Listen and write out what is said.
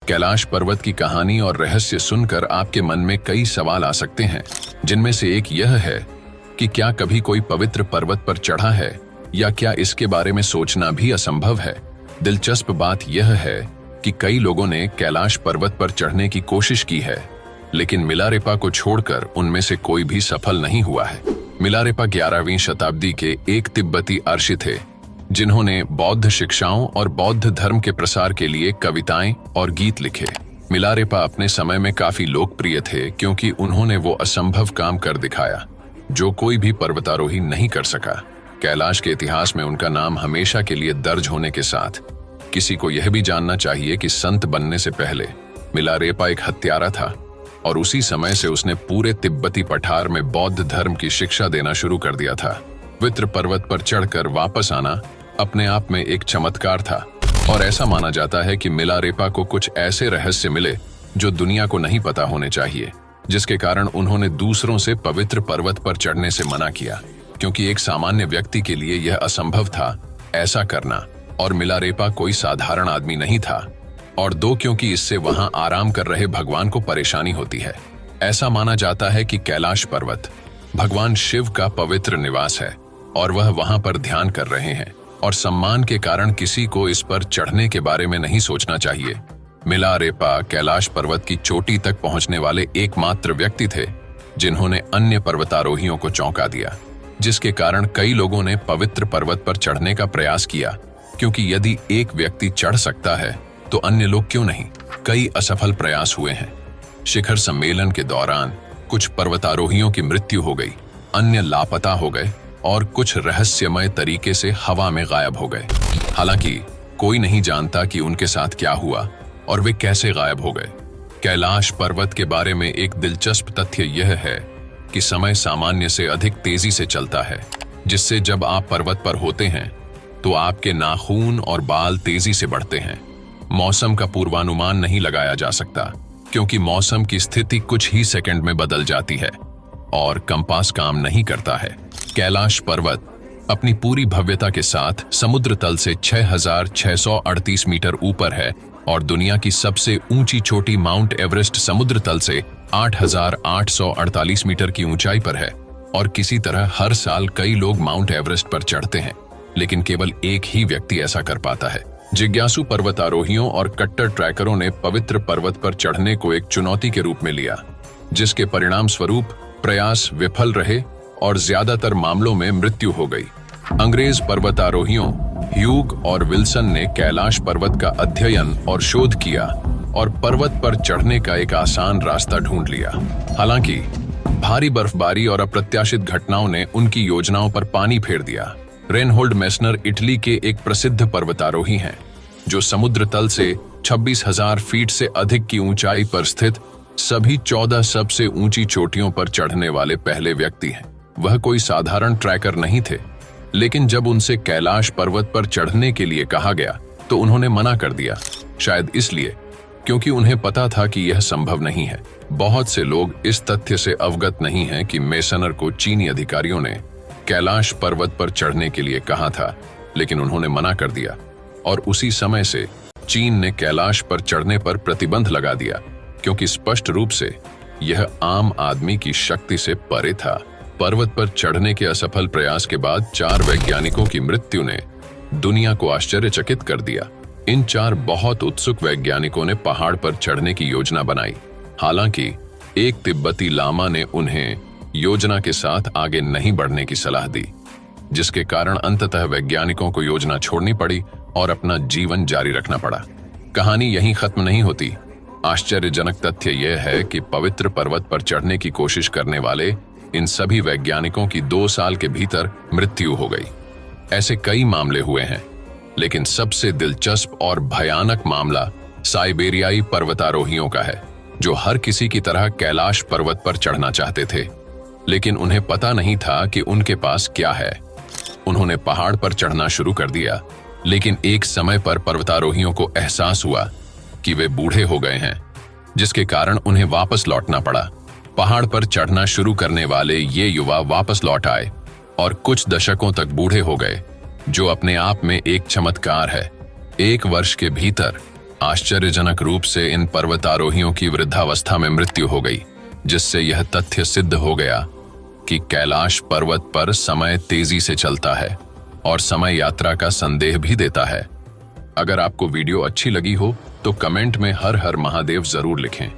कैलाश पर्वत की कहानी और रहस्य सुनकर आपके मन में कई सवाल आ सकते हैं, जिनमें से एक यह है कि क्या कभी कोई पवित्र पर्वत पर चढ़ा है या क्या इसके बारे में सोचना भी असंभव है। दिलचस्प बात यह है कि कई लोगों ने कैलाश पर्वत पर चढ़ने की कोशिश की है, लेकिन मिलारेपा को छोड़कर उनमें से कोई भी सफल नहीं हुआ है। मिलारेपा 11वीं शताब्दी के एक तिब्बती अर्षि थे, जिन्होंने बौद्ध शिक्षाओं और बौद्ध धर्म के प्रसार के लिए कविताएं और गीत लिखे। मिलारेपा अपने समय में काफी लोकप्रिय थे क्योंकि उन्होंने वो असंभव काम कर दिखाया जो कोई भी पर्वतारोही नहीं कर सका। कैलाश के इतिहास में उनका नाम हमेशा के लिए दर्ज होने के साथ किसी को यह भी जानना चाहिए कि संत बनने से पहले मिलारेपा एक हत्यारा था और उसी समय से उसने पूरे तिब्बती पठार में बौद्ध धर्म की शिक्षा देना शुरू कर दिया था। पवित्र पर्वत पर चढ़कर वापस आना अपने आप में एक चमत्कार था और ऐसा माना जाता है कि मिलारेपा को कुछ ऐसे रहस्य मिले जो दुनिया को नहीं पता होने चाहिए, जिसके कारण उन्होंने दूसरों से पवित्र पर्वत पर चढ़ने से मना किया, क्योंकि एक सामान्य व्यक्ति के लिए यह असंभव था ऐसा करना, और मिलारेपा कोई साधारण आदमी नहीं था, और दो क्योंकि इससे वहां आराम कर रहे भगवान को परेशानी होती है। ऐसा माना जाता है कि कैलाश पर्वत भगवान शिव का पवित्र निवास है और वह वहां पर ध्यान कर रहे हैं, और सम्मान के कारण किसी को इस पर चढ़ने के बारे में नहीं सोचना चाहिए। मिलारेपा कैलाश पर्वत की चोटी तक पहुंचने वाले एकमात्र व्यक्ति थे जिन्होंने अन्य पर्वतारोहियों को चौंका दिया, जिसके कारण कई लोगों ने पवित्र पर्वत पर चढ़ने का प्रयास किया, क्योंकि यदि एक व्यक्ति चढ़ सकता है तो अन्य लोग क्यों नहीं। कई असफल प्रयास हुए हैं। शिखर सम्मेलन के दौरान कुछ पर्वतारोहियों की मृत्यु हो गई, अन्य लापता हो गए और कुछ रहस्यमय तरीके से हवा में गायब हो गए। हालांकि कोई नहीं जानता कि उनके साथ क्या हुआ और वे कैसे गायब हो गए। कैलाश पर्वत के बारे में एक दिलचस्प तथ्य यह है कि समय सामान्य से अधिक तेजी से चलता है, जिससे जब आप पर्वत पर होते हैं तो आपके नाखून और बाल तेजी से बढ़ते हैं। मौसम का पूर्वानुमान नहीं लगाया जा सकता, क्योंकि मौसम की स्थिति कुछ ही सेकंड में बदल जाती है और कंपास काम नहीं करता है। कैलाश पर्वत अपनी पूरी भव्यता के साथ समुद्र तल से 6,638 मीटर ऊपर है और दुनिया की सबसे ऊंची चोटी माउंट एवरेस्ट समुद्र तल से 8,848 मीटर की ऊंचाई पर है। और किसी तरह हर साल कई लोग माउंट एवरेस्ट पर चढ़ते हैं, लेकिन केवल एक ही व्यक्ति ऐसा कर पाता है। जिज्ञासु पर्वतारोहियों और कट्टर ट्रैकरों ने पवित्र पर्वत पर चढ़ने को एक चुनौती के रूप में लिया, जिसके परिणाम स्वरूप प्रयास विफल रहे और ज्यादातर मामलों में मृत्यु हो गई। अंग्रेज पर्वतारोहियों ह्यूग और विल्सन ने कैलाश पर्वत का अध्ययन और शोध किया और पर्वत पर चढ़ने का एक आसान रास्ता ढूंढ लिया। हालांकि भारी बर्फबारी और अप्रत्याशित घटनाओं ने उनकी योजनाओं पर पानी फेर दिया। रेनहोल्ड मेसनर इटली के एक प्रसिद्ध पर्वतारोही हैं, जो समुद्र तल से 26,000 फीट से अधिक की ऊंचाई पर स्थित सभी 14 सबसे ऊंची चोटियों पर चढ़ने वाले पहले व्यक्ति हैं। वह कोई साधारण ट्रैकर नहीं थे, लेकिन जब उनसे कैलाश पर्वत पर चढ़ने के लिए कहा गया तो उन्होंने मना कर दिया, शायद इसलिए क्योंकि उन्हें पता था कि यह संभव नहीं है। बहुत से लोग इस तथ्य से अवगत नहीं हैं कि मेसनर को चीनी अधिकारियों ने कैलाश पर्वत पर चढ़ने के लिए कहा था, लेकिन उन्होंने मना कर दिया, और उसी समय से चीन ने कैलाश पर चढ़ने पर प्रतिबंध लगा दिया, क्योंकि स्पष्ट रूप से यह आम आदमी की शक्ति से परे था। पर्वत पर चढ़ने के असफल प्रयास के बाद 4 वैज्ञानिकों की मृत्यु ने दुनिया को आश्चर्यचकित कर दिया। इन 4 बहुत उत्सुक वैज्ञानिकों ने पहाड़ पर चढ़ने की योजना बनाई। हालांकि एक तिब्बती लामा ने उन्हें योजना के साथ आगे नहीं बढ़ने की सलाह दी, जिसके कारण अंततः वैज्ञानिकों को योजना छोड़नी पड़ी और अपना जीवन जारी रखना पड़ा। कहानी यहीं खत्म नहीं होती। आश्चर्यजनक तथ्य यह है कि पवित्र पर्वत पर चढ़ने की कोशिश करने वाले इन सभी वैज्ञानिकों की 2 साल के भीतर मृत्यु हो गई। ऐसे कई मामले हुए हैं, लेकिन सबसे दिलचस्प और भयानक मामला साइबेरियाई पर्वतारोहियों का है, जो हर किसी की तरह कैलाश पर्वत पर चढ़ना चाहते थे, लेकिन उन्हें पता नहीं था कि उनके पास क्या है। उन्होंने पहाड़ पर चढ़ना शुरू कर दिया, लेकिन एक समय पर पर्वतारोहियों को एहसास हुआ कि वे बूढ़े हो गए हैं, जिसके कारण उन्हें वापस लौटना पड़ा। पहाड़ पर चढ़ना शुरू करने वाले ये युवा वापस लौट आए और कुछ दशकों तक बूढ़े हो गए, जो अपने आप में एक चमत्कार है। 1 वर्ष के भीतर आश्चर्यजनक रूप से इन पर्वतारोहियों की वृद्धावस्था में मृत्यु हो गई, जिससे यह तथ्य सिद्ध हो गया कि कैलाश पर्वत पर समय तेजी से चलता है और समय यात्रा का संदेह भी देता है। अगर आपको वीडियो अच्छी लगी हो तो कमेंट में हर हर महादेव जरूर लिखें।